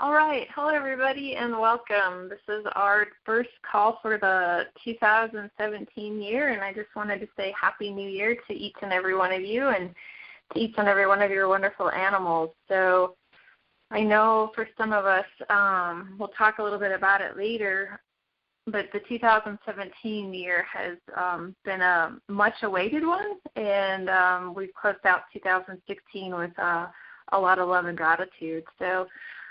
All right. Hello, everybody, and welcome. This is our first call for the 2017 year, and I just wanted to say Happy New Year to each and every one of you and to each and every one of your wonderful animals. So I know for some of us, we'll talk a little bit about it later, but the 2017 year has been a much-awaited one, and we've closed out 2016 with a lot of love and gratitude. So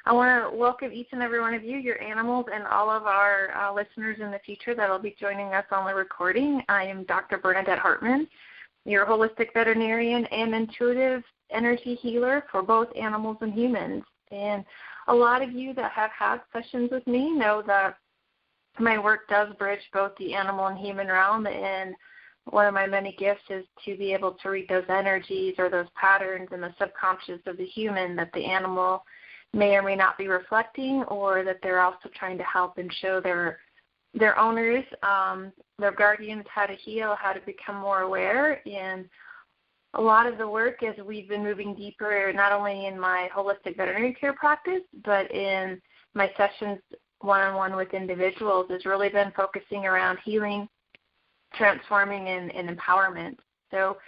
I want to welcome each and every one of you, your animals, and all of our listeners in the future that will be joining us on the recording. I am Dr. Bernadette Hartman, your holistic veterinarian and intuitive energy healer for both animals and humans. And a lot of you that have had sessions with me know that my work does bridge both the animal and human realm, and one of my many gifts is to be able to read those energies or those patterns in the subconscious of the human that the animal may or may not be reflecting, or that they're also trying to help and show their owners, their guardians, how to heal, how to become more aware. And a lot of the work as we've been moving deeper, not only in my holistic veterinary care practice, but in my sessions one-on-one with individuals, has really been focusing around healing, transforming, and empowerment. So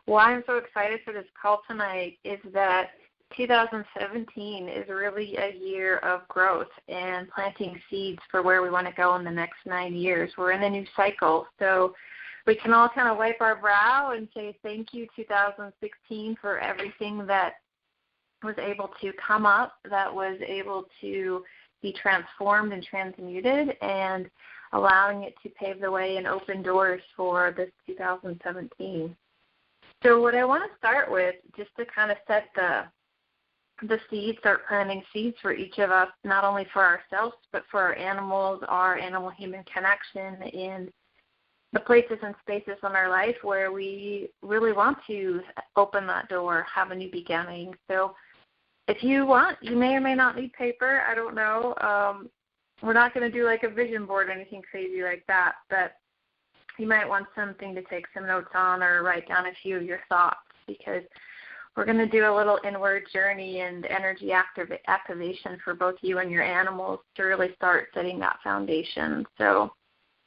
why I'm so excited for this call tonight is that 2017 is really a year of growth and planting seeds for where we want to go in the next 9 years. We're in a new cycle, so we can all kind of wipe our brow and say thank you, 2016, for everything that was able to come up, that was able to be transformed and transmuted, and allowing it to pave the way and open doors for this 2017. So what I want to start with, just to kind of set the seeds, start planting seeds for each of us, not only for ourselves, but for our animals, our animal-human connection, and the places and spaces in our life where we really want to open that door, have a new beginning. So if you want, you may or may not need paper. I don't know. We're not going to do like a vision board or anything crazy like that, but you might want something to take some notes on or write down a few of your thoughts, because we're going to do a little inward journey and energy activation for both you and your animals to really start setting that foundation. So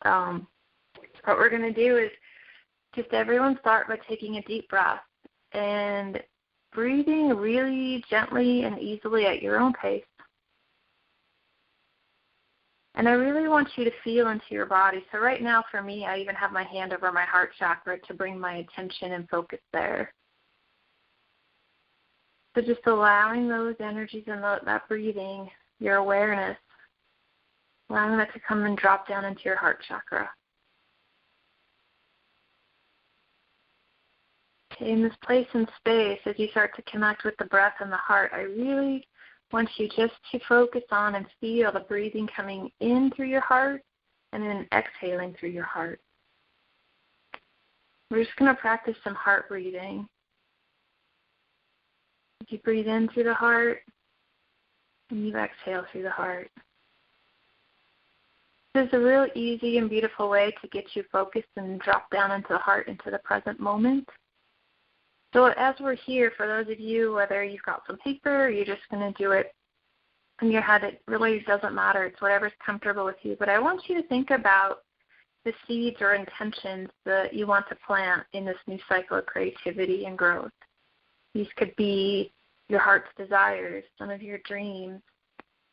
what we're going to do is just everyone start by taking a deep breath and breathing really gently and easily at your own pace. And I really want you to feel into your body. So right now for me, I even have my hand over my heart chakra to bring my attention and focus there. So just allowing those energies and that breathing, your awareness, allowing that to come and drop down into your heart chakra. Okay, in this place and space, as you start to connect with the breath and the heart, I really want you just to focus on and feel the breathing coming in through your heart and then exhaling through your heart. We're just going to practice some heart breathing. You breathe in through the heart, and you exhale through the heart. This is a real easy and beautiful way to get you focused and drop down into the heart, into the present moment. So as we're here, for those of you, whether you've got some paper or you're just going to do it in your head, it really doesn't matter. It's whatever's comfortable with you. But I want you to think about the seeds or intentions that you want to plant in this new cycle of creativity and growth. These could be your heart's desires, some of your dreams,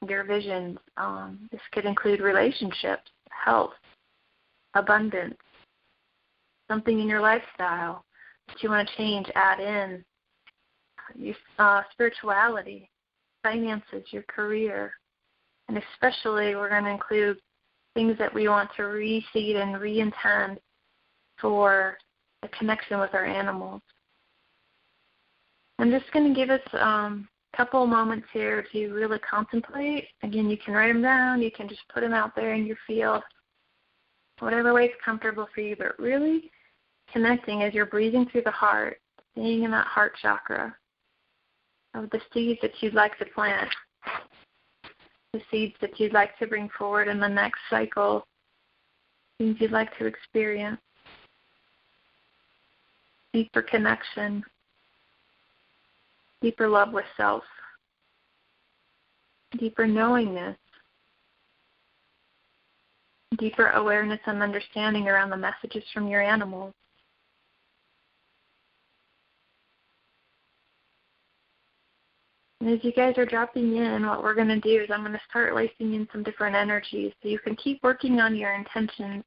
your visions. This could include relationships, health, abundance, something in your lifestyle that you want to change, add in, your spirituality, finances, your career. And especially we're going to include things that we want to reseed and re-intend for a connection with our animals. I'm just going to give us a couple moments here to really contemplate. Again, you can write them down. You can just put them out there in your field, whatever way is comfortable for you, but really connecting as you're breathing through the heart, staying in that heart chakra of the seeds that you'd like to plant, the seeds that you'd like to bring forward in the next cycle, things you'd like to experience, deeper connection, deeper love with self. deeper knowingness, deeper awareness and understanding around the messages from your animals. And as you guys are dropping in, what we're going to do is I'm going to start lacing in some different energies so you can keep working on your intentions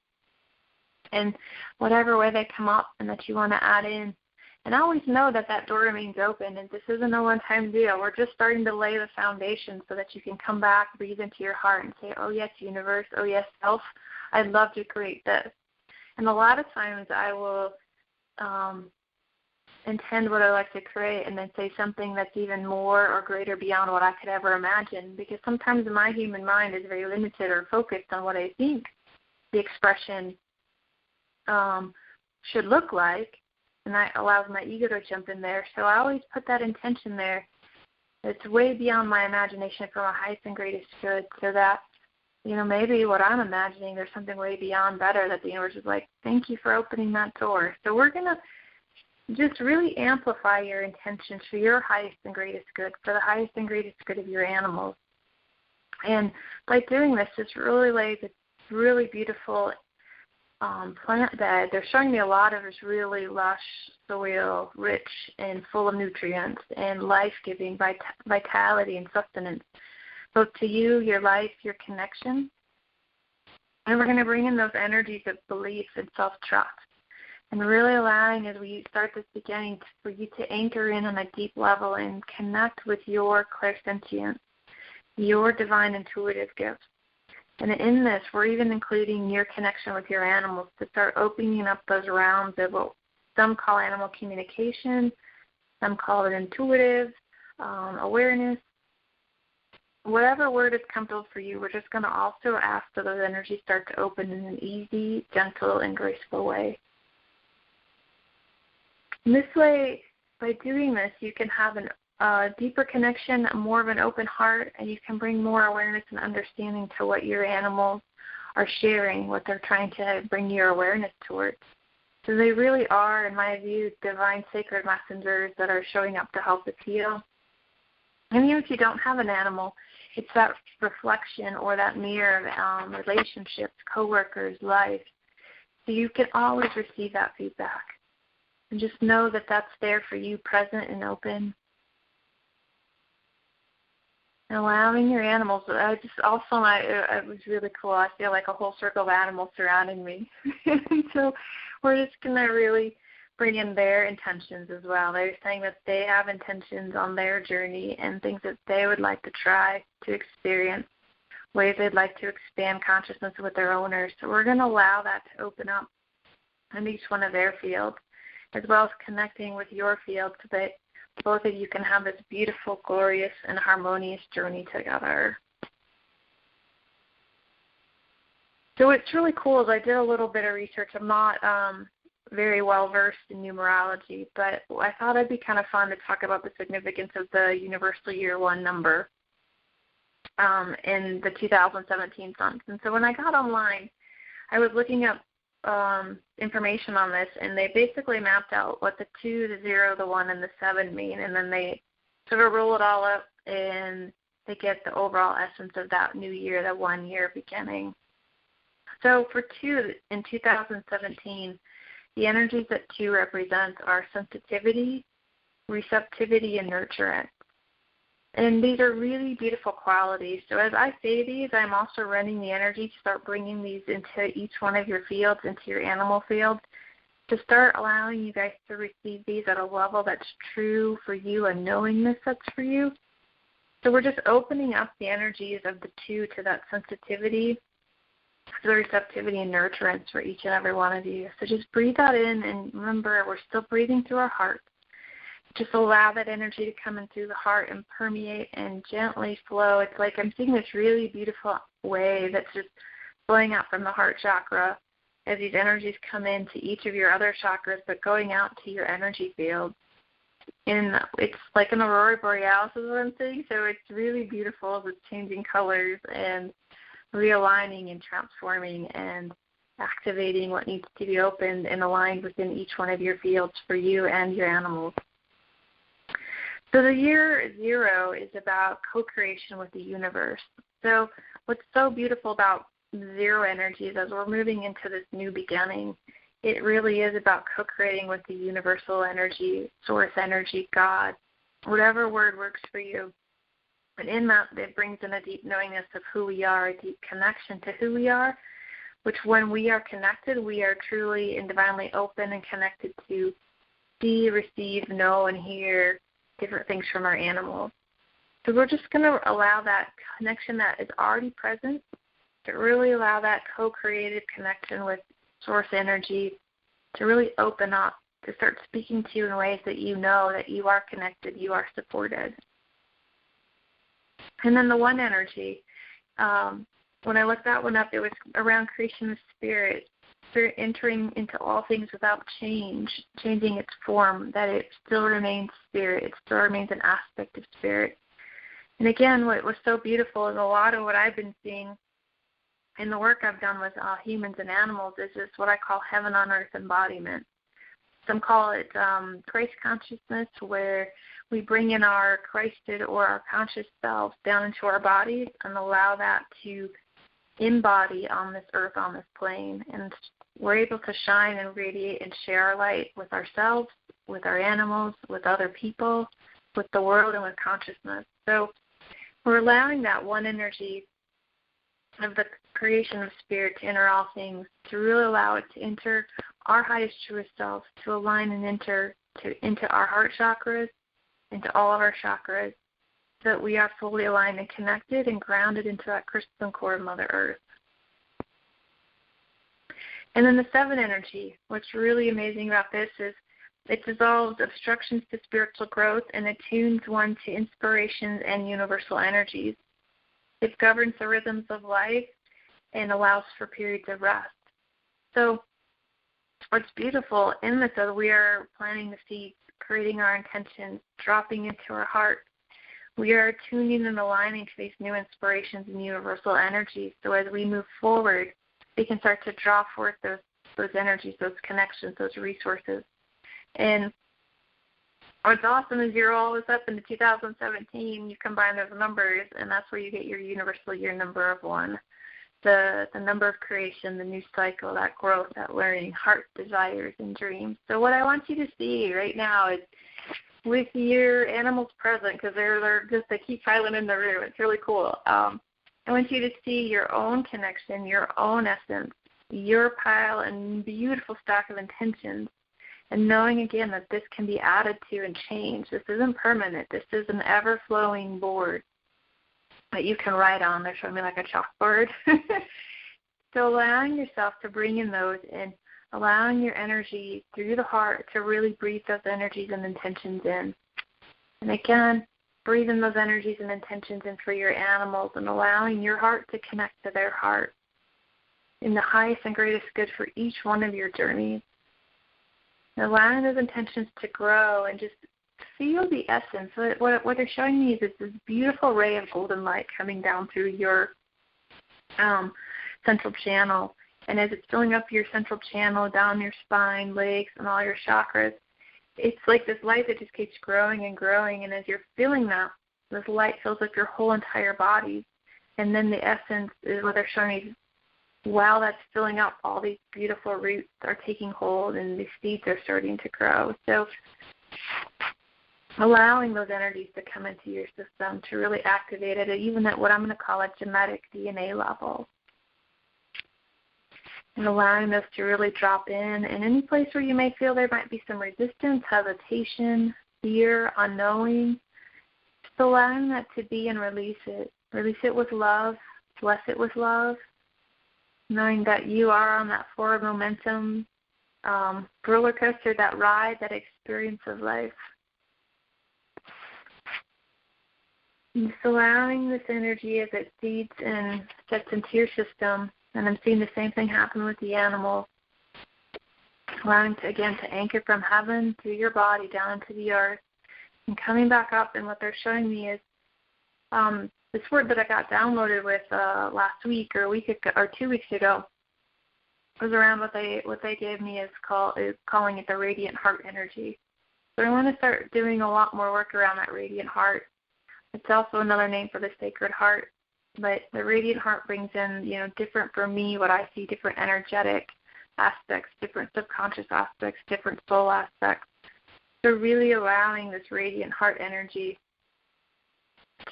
and whatever way they come up and that you want to add in. And always know that that door remains open, and this isn't a one-time deal. We're just starting to lay the foundation so that you can come back, breathe into your heart, and say, oh, yes, universe, oh, yes, self, I'd love to create this. And a lot of times I will intend what I like to create and then say something that's even more or greater beyond what I could ever imagine, because sometimes my human mind is very limited or focused on what I think the expression should look like, and that allows my ego to jump in there. So I always put that intention there. It's way beyond my imagination for my highest and greatest good, so that, maybe what I'm imagining, there's something way beyond better that the universe is like, thank you for opening that door. So we're going to just really amplify your intentions for your highest and greatest good, for the highest and greatest good of your animals. And by doing this, just really lays a really beautiful plant bed. They're showing me a lot of this really lush soil, rich and full of nutrients and life-giving vitality and sustenance, both to you, your life, your connection. And we're going to bring in those energies of belief and self-trust, and really allowing, as we start this beginning, for you to anchor in on a deep level and connect with your clairsentience, your divine intuitive gifts. And in this, we're even including your connection with your animals to start opening up those realms of what some call animal communication, some call it intuitive awareness. Whatever word is comfortable for you, we're just going to also ask that those energies start to open in an easy, gentle, and graceful way. And this way, by doing this, you can have a deeper connection, more of an open heart, and you can bring more awareness and understanding to what your animals are sharing, what they're trying to bring your awareness towards. So they really are, in my view, divine sacred messengers that are showing up to help us heal. And even if you don't have an animal, it's that reflection or that mirror of relationships, coworkers, life. So you can always receive that feedback. And just know that that's there for you, present and open. And allowing your animals, it was really cool. I feel like a whole circle of animals surrounding me. So we're just going to really bring in their intentions as well. They're saying that they have intentions on their journey and things that they would like to try to experience, ways they'd like to expand consciousness with their owners. So we're going to allow that to open up in each one of their fields, as well as connecting with your field so that both of you can have this beautiful, glorious, and harmonious journey together. So what's really cool is I did a little bit of research. I'm not very well versed in numerology, but I thought it'd be kind of fun to talk about the significance of the Universal Year 1 number in the 2017 month. And so when I got online, I was looking up information on this, and they basically mapped out what the 2, the 0, the 1, and the 7 mean, and then they sort of roll it all up, and they get the overall essence of that new year, that 1 year beginning. So for 2 in 2017, the energies that 2 represents are sensitivity, receptivity, and nurturance. And these are really beautiful qualities. So as I say these, I'm also running the energy to start bringing these into each one of your fields, into your animal fields, to start allowing you guys to receive these at a level that's true for you, a knowingness that's for you. So we're just opening up the energies of the 2 to that sensitivity, to the receptivity and nurturance for each and every one of you. So just breathe that in, and remember, we're still breathing through our heart. Just allow that energy to come in through the heart and permeate and gently flow. It's like I'm seeing this really beautiful wave that's just flowing out from the heart chakra as these energies come into each of your other chakras, but going out to your energy field. And it's like an aurora borealis is what I'm seeing, so it's really beautiful as it's changing colors and realigning and transforming and activating what needs to be opened and aligned within each one of your fields for you and your animals. So the year 0 is about co-creation with the universe. So what's so beautiful about 0 energy is as we're moving into this new beginning, it really is about co-creating with the universal energy, source energy, God, whatever word works for you. And in that, it brings in a deep knowingness of who we are, a deep connection to who we are, which when we are connected, we are truly and divinely open and connected to see, receive, know, and hear different things from our animals. So we're just going to allow that connection that is already present to really allow that co-creative connection with source energy to really open up, to start speaking to you in ways that you know that you are connected, you are supported. And then the 1 energy, when I looked that one up, it was around creation of spirit entering into all things without change, changing its form, that it still remains spirit, it still remains an aspect of spirit. And again, what was so beautiful is a lot of what I've been seeing in the work I've done with humans and animals is this what I call heaven on earth embodiment. Some call it Christ consciousness, where we bring in our Christed or our conscious selves down into our bodies and allow that to embody on this earth, on this plane. And we're able to shine and radiate and share our light with ourselves, with our animals, with other people, with the world, and with consciousness. So we're allowing that 1 energy of the creation of spirit to enter all things, to really allow it to enter our highest truest self, to align and enter into our heart chakras, into all of our chakras, so that we are fully aligned and connected and grounded into that crystalline core of Mother Earth. And then the 7 energy, what's really amazing about this is it dissolves obstructions to spiritual growth and attunes one to inspirations and universal energies. It governs the rhythms of life and allows for periods of rest. So what's beautiful in this is we are planting the seeds, creating our intentions, dropping into our heart. We are tuning and aligning to these new inspirations and universal energies. So as we move forward, we can start to draw forth those energies, those connections, those resources. And what's awesome is you're all this up into 2017, you combine those numbers, and that's where you get your universal year number of 1. The number of creation, the new cycle, that growth, that learning, heart desires and dreams. So what I want you to see right now is with your animals present, because they keep piling in the room. It's really cool. I want you to see your own connection, your own essence, your pile and beautiful stack of intentions, and knowing again that this can be added to and changed. This isn't permanent. This is an ever-flowing board that you can write on. They're showing me like a chalkboard. So allowing yourself to bring in those and allowing your energy through the heart to really breathe those energies and intentions in. And again, breathing those energies and intentions in for your animals and allowing your heart to connect to their heart in the highest and greatest good for each one of your journeys. And allowing those intentions to grow and just feel the essence. What they're showing me is this beautiful ray of golden light coming down through your central channel. And as it's filling up your central channel, down your spine, legs, and all your chakras, it's like this light that just keeps growing and growing. And as you're feeling that, this light fills up your whole entire body. And then the essence is what they're showing me. While that's filling up, all these beautiful roots are taking hold and the seeds are starting to grow. So allowing those energies to come into your system to really activate it, even at what I'm going to call a genetic DNA level. And allowing those to really drop in. And any place where you may feel there might be some resistance, hesitation, fear, unknowing, just allowing that to be and release it. Release it with love. Bless it with love. Knowing that you are on that forward momentum roller coaster, that ride, that experience of life. And just allowing this energy as it feeds and steps into your system. And I'm seeing the same thing happen with the animal. Allowing to, again, to anchor from heaven through your body down into the earth. And coming back up, and what they're showing me is this word that I got downloaded with last week or a week ago, or 2 weeks ago, was around what they gave me is calling it the radiant heart energy. So I want to start doing a lot more work around that radiant heart. It's also another name for the sacred heart. But the radiant heart brings in, different for me, what I see, different energetic aspects, different subconscious aspects, different soul aspects. So really allowing this radiant heart energy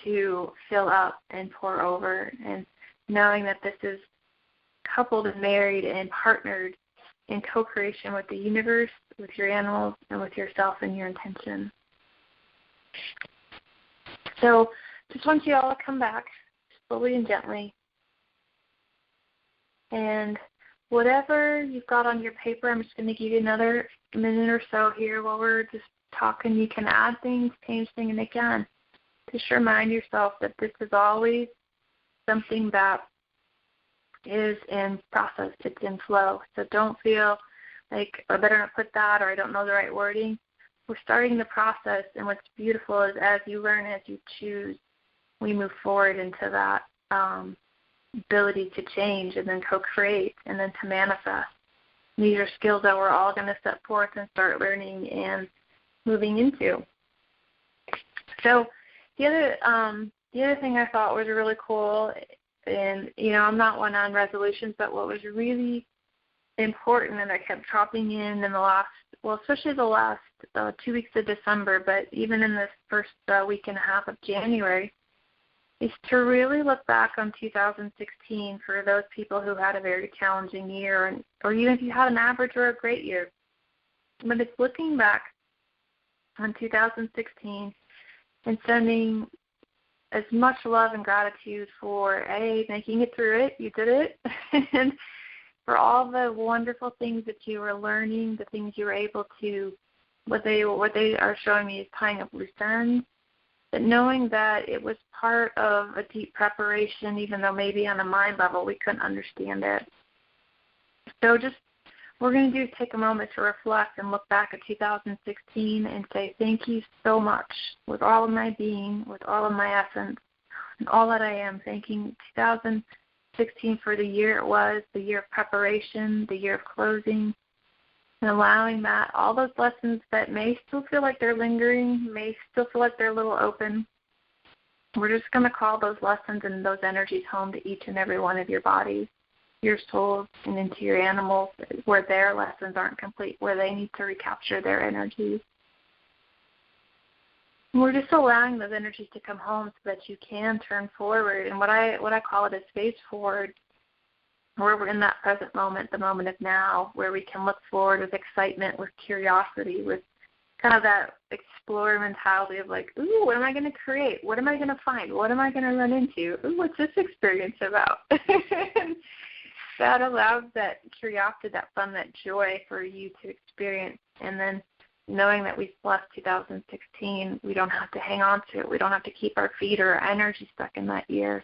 to fill up and pour over, and knowing that this is coupled and married and partnered in co-creation with the universe, with your animals, and with yourself and your intention. So just want you all to come back slowly and gently. And whatever you've got on your paper, I'm just going to give you another minute or so here while we're just talking. You can add things, change things, and again, just remind yourself that this is always something that is in process. It's in flow. So don't feel like I better not put that, or I don't know the right wording. We're starting the process, and what's beautiful is as you learn, as you choose, we move forward into that ability to change and then co-create and then to manifest. These are skills that we're all going to set forth and start learning and moving into. So the other thing I thought was really cool, and I'm not one on resolutions, but what was really important and I kept dropping in the last, especially the last 2 weeks of December, but even in this first week and a half of January, is to really look back on 2016 for those people who had a very challenging year, or even if you had an average or a great year. But it's looking back on 2016 and sending as much love and gratitude for, A, making it through it, you did it, and for all the wonderful things that you were learning, the things you were able to, what they are showing me is tying up loose ends. But knowing that it was part of a deep preparation, even though maybe on a mind level we couldn't understand it. So we're going to take a moment to reflect and look back at 2016 and say thank you so much with all of my being, with all of my essence, and all that I am. Thanking 2016 for the year it was, the year of preparation, the year of closing, and allowing that, all those lessons that may still feel like they're lingering, may still feel like they're a little open, we're just going to call those lessons and those energies home to each and every one of your bodies, your souls, and into your animals where their lessons aren't complete, where they need to recapture their energies. And we're just allowing those energies to come home so that you can turn forward. And what I call it is face forward, where we're in that present moment, the moment of now, where we can look forward with excitement, with curiosity, with kind of that explorer mentality of like, ooh, what am I going to create? What am I going to find? What am I going to run into? Ooh, what's this experience about? That allows that curiosity, that fun, that joy for you to experience. And then knowing that we've left 2016, we don't have to hang on to it. We don't have to keep our feet or our energy stuck in that year.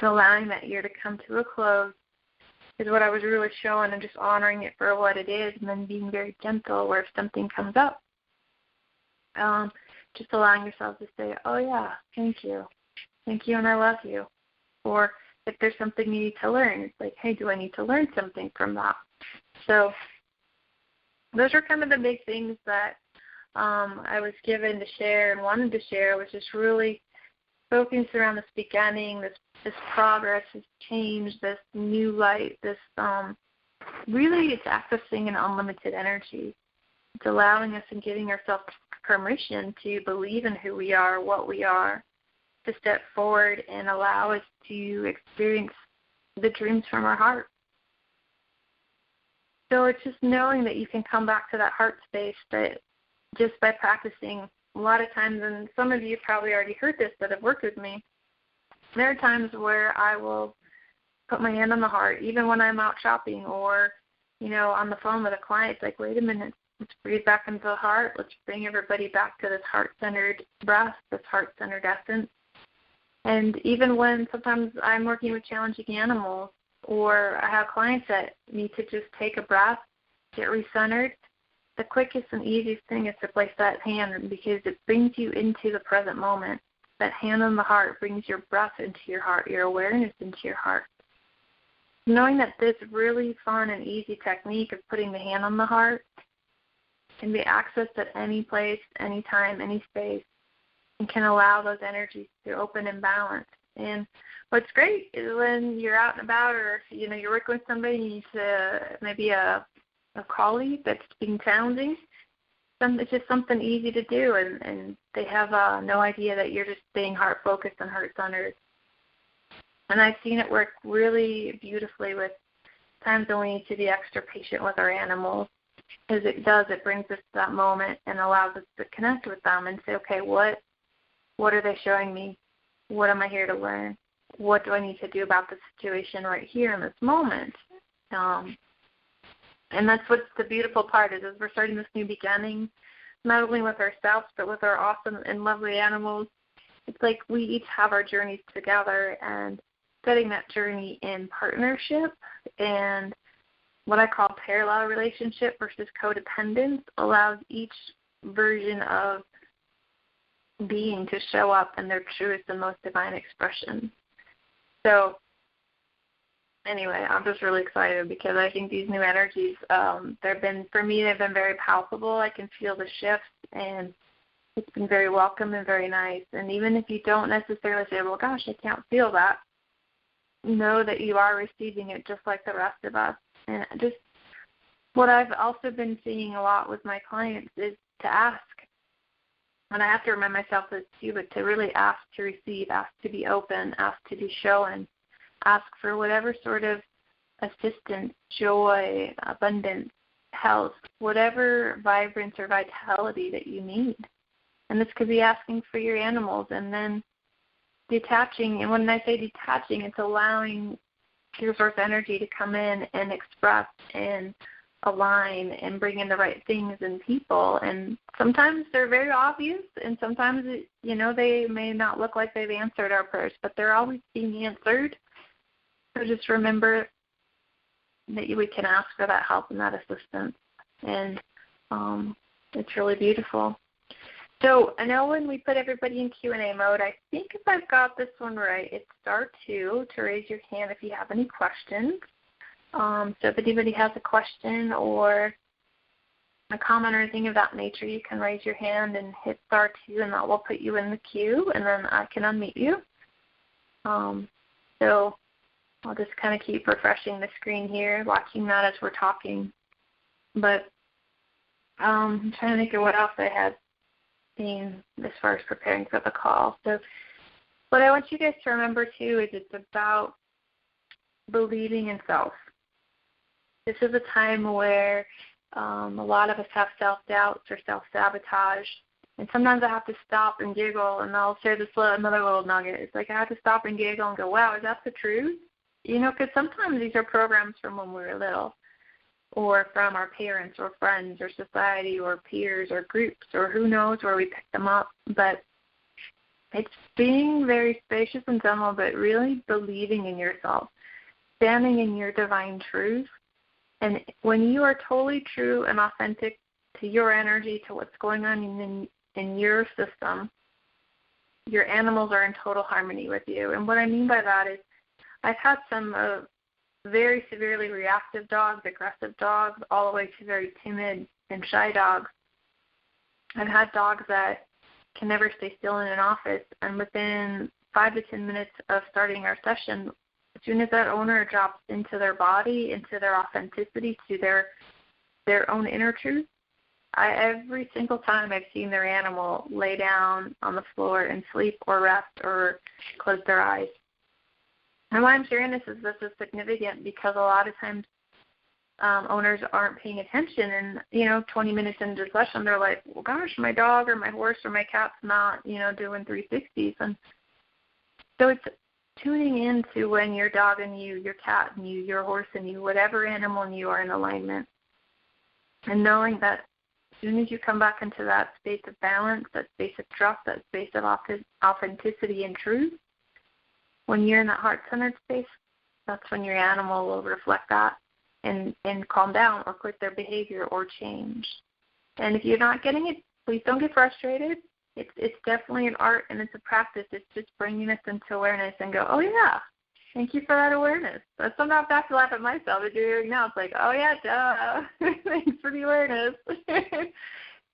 So allowing that year to come to a close is what I was really showing, and just honoring it for what it is, and then being very gentle where if something comes up, just allowing yourself to say, oh yeah, thank you, and I love you. Or if there's something you need to learn, it's like, hey, do I need to learn something from that? So those are kind of the big things that I was given to share and wanted to share, was just really focused around this beginning, this progress, this change, this new light, this really it's accessing an unlimited energy. It's allowing us and giving ourselves permission to believe in who we are, what we are, to step forward and allow us to experience the dreams from our heart. So it's just knowing that you can come back to that heart space, that just by practicing a lot of times, and some of you probably already heard this that have worked with me, there are times where I will put my hand on the heart, even when I'm out shopping or, on the phone with a client. It's like, wait a minute, let's breathe back into the heart. Let's bring everybody back to this heart-centered breath, this heart-centered essence. And even when sometimes I'm working with challenging animals, or I have clients that need to just take a breath, get recentered, the quickest and easiest thing is to place that hand, because it brings you into the present moment. That hand on the heart brings your breath into your heart, your awareness into your heart. Knowing that this really fun and easy technique of putting the hand on the heart can be accessed at any place, any time, any space, and can allow those energies to open and balance. And what's great is when you're out and about, or you're working with somebody, maybe a colleague that's being challenging, it's just something easy to do, and they have no idea that you're just staying heart-focused and heart-centered. And I've seen it work really beautifully with times when we need to be extra patient with our animals, because it brings us to that moment and allows us to connect with them and say, okay, what are they showing me? What am I here to learn? What do I need to do about the situation right here in this moment? And that's what's the beautiful part is as we're starting this new beginning, not only with ourselves but with our awesome and lovely animals. It's like we each have our journeys together, and setting that journey in partnership and what I call parallel relationship versus codependence allows each version of being to show up in their truest and most divine expression. So anyway, I'm just really excited because I think these new energies, they've been very palpable. I can feel the shifts, and it's been very welcome and very nice. And even if you don't necessarily say, well, gosh, I can't feel that, know that you are receiving it just like the rest of us. And just what I've also been seeing a lot with my clients is to ask. And I have to remind myself this too, but to really ask to receive, ask to be open, ask to be shown, ask for whatever sort of assistance, joy, abundance, health, whatever vibrance or vitality that you need. And this could be asking for your animals and then detaching. And when I say detaching, it's allowing your source energy to come in and express and align and bring in the right things and people. And sometimes they're very obvious, and sometimes, they may not look like they've answered our prayers, but they're always being answered. So just remember that we can ask for that help and that assistance. And it's really beautiful. So I know when we put everybody in Q&A mode, I think if I've got this one right, it's star 2 to raise your hand if you have any questions. So if anybody has a question or a comment or anything of that nature, you can raise your hand and hit star 2, and that will put you in the queue, and then I can unmute you. So I'll just kind of keep refreshing the screen here, watching that as we're talking. But I'm trying to think of what else I had seen as far as preparing for the call. So what I want you guys to remember, too, is it's about believing in self. This is a time where a lot of us have self-doubts or self-sabotage. And sometimes I have to stop and giggle, and I'll share another little nugget. It's like I have to stop and giggle and go, wow, is that the truth? Because sometimes these are programs from when we were little, or from our parents or friends or society or peers or groups, or who knows where we picked them up. But it's being very spacious and gentle, but really believing in yourself, standing in your divine truth. And when you are totally true and authentic to your energy, to what's going on in your system, your animals are in total harmony with you. And what I mean by that is I've had some very severely reactive dogs, aggressive dogs, all the way to very timid and shy dogs. I've had dogs that can never stay still in an office, and within 5 to 10 minutes of starting our session, as soon as that owner drops into their body, into their authenticity, to their own inner truth, every single time I've seen their animal lay down on the floor and sleep or rest or close their eyes. And why I'm sharing this is significant because a lot of times owners aren't paying attention, and 20 minutes into the session they're like, well, gosh, my dog or my horse or my cat's not doing 360s. And so it's tuning into when your dog and you, your cat and you, your horse and you, whatever animal and you are in alignment, and knowing that as soon as you come back into that space of balance, that space of trust, that space of authenticity and truth, when you're in that heart-centered space, that's when your animal will reflect that and calm down or quit their behavior or change. And if you're not getting it, please don't get frustrated. It's definitely an art and it's a practice. It's just bringing us into awareness and go, oh, yeah, Thank you for that awareness. Sometimes I have to laugh at myself as you're doing now. It's like, oh, yeah, duh. Thanks for the awareness.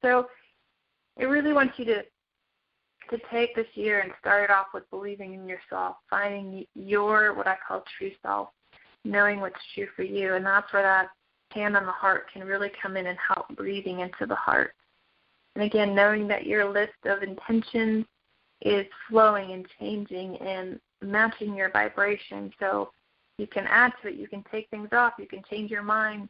So I really want you to take this year and start it off with believing in yourself, finding your, what I call true self, knowing what's true for you. And that's where that hand on the heart can really come in and help breathing into the heart. And again, knowing that your list of intentions is flowing and changing and matching your vibration. So you can add to it, you can take things off, you can change your mind,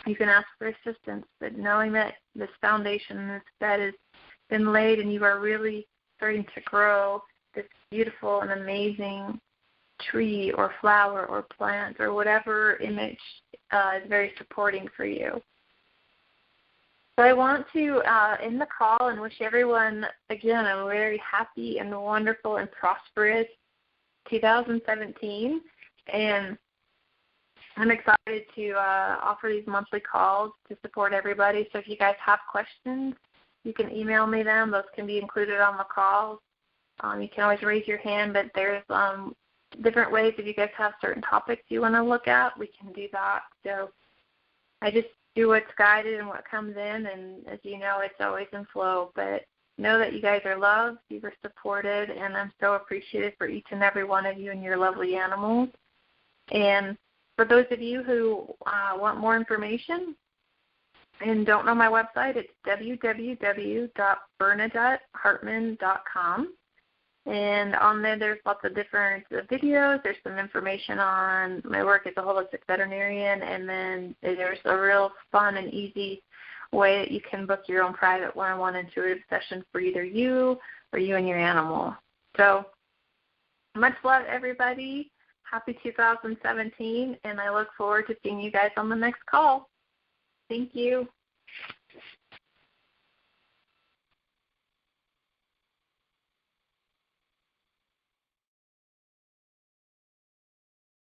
you can ask for assistance. But knowing that this foundation, this bed has been laid and you are really starting to grow this beautiful and amazing tree or flower or plant or whatever image is very supporting for you. So I want to end the call and wish everyone, again, a very happy and wonderful and prosperous 2017. And I'm excited to offer these monthly calls to support everybody. So if you guys have questions, you can email me them. Those can be included on the calls. You can always raise your hand, but there's different ways. If you guys have certain topics you want to look at, we can do that. So I just do what's guided and what comes in, and as you know, it's always in flow. But know that you guys are loved, you are supported, and I'm so appreciative for each and every one of you and your lovely animals. And for those of you who want more information and don't know my website, it's www.bernadettehartman.com. And on there, there's lots of different videos. There's some information on my work as a holistic veterinarian, and then there's a real fun and easy way that you can book your own private one-on-one intuitive session for either you or you and your animal. So much love, everybody. Happy 2017, and I look forward to seeing you guys on the next call. Thank you.